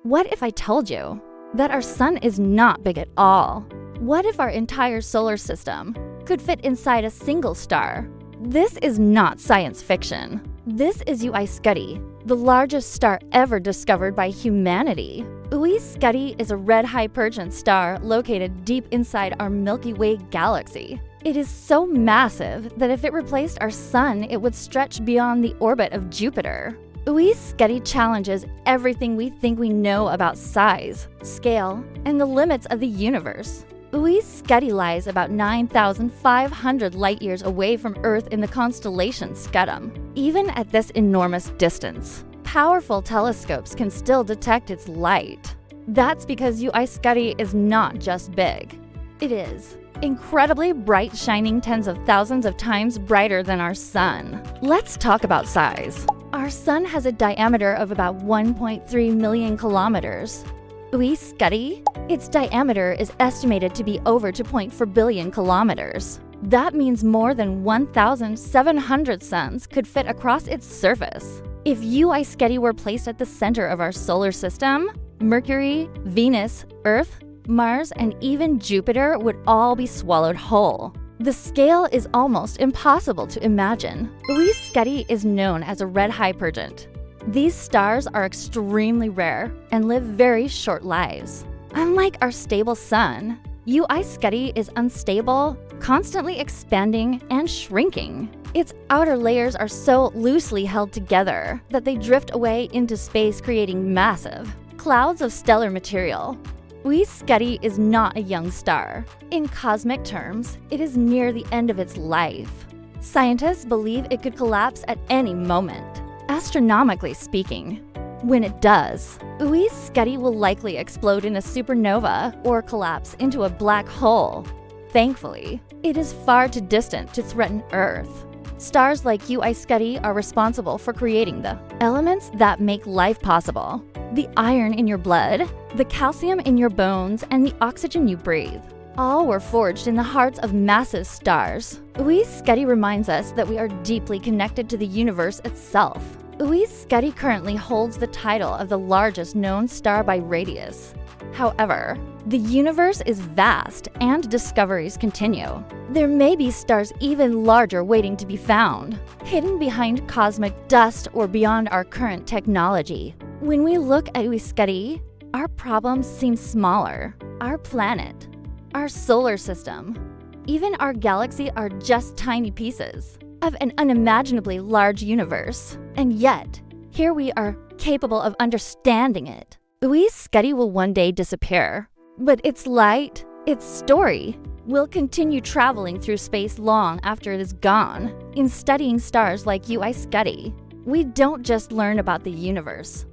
What if I told you that our sun is not big at all? What if our entire solar system could fit inside a single star? This is not science fiction. This is UI Scuti, the largest star ever discovered by humanity. UI Scuti is a red hypergiant star located deep inside our Milky Way galaxy. It is so massive that if it replaced our sun, it would stretch beyond the orbit of Jupiter. UI Scuti challenges everything we think we know about size, scale, and the limits of the universe. UI Scuti lies about 9,500 light-years away from Earth in the constellation Scutum. Even at this enormous distance, powerful telescopes can still detect its light. That's because UI Scuti is not just big. It is incredibly bright, shining tens of thousands of times brighter than our sun. Let's talk about size. Our sun has a diameter of about 1.3 million kilometers. UI Scuti? Its diameter is estimated to be over 2.4 billion kilometers. That means more than 1,700 suns could fit across its surface. If UI Scuti were placed at the center of our solar system, Mercury, Venus, Earth, Mars, and even Jupiter would all be swallowed whole. The scale is almost impossible to imagine. UI Scuti is known as a red hypergiant. These stars are extremely rare and live very short lives. Unlike our stable sun, UI Scuti is unstable, constantly expanding and shrinking. Its outer layers are so loosely held together that they drift away into space, creating massive clouds of stellar material. UI Scuti is not a young star. In cosmic terms, it is near the end of its life. Scientists believe it could collapse at any moment. Astronomically speaking, when it does, UI Scuti will likely explode in a supernova or collapse into a black hole. Thankfully, it is far too distant to threaten Earth. Stars like UI Scuti are responsible for creating the elements that make life possible. The iron in your blood, the calcium in your bones, and the oxygen you breathe. All were forged in the hearts of massive stars. UI Scuti reminds us that we are deeply connected to the universe itself. UI Scuti currently holds the title of the largest known star by radius. However, the universe is vast and discoveries continue. There may be stars even larger waiting to be found, hidden behind cosmic dust or beyond our current technology. When we look at UI Scuti, our problems seem smaller. Our planet, our solar system, even our galaxy are just tiny pieces of an unimaginably large universe. And yet, here we are capable of understanding it. UI Scuti will one day disappear, but its light, its story, will continue traveling through space long after it is gone. In studying stars like UI Scuti, we don't just learn about the universe.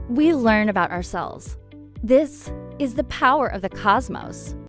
We learn about ourselves. This is the power of the cosmos.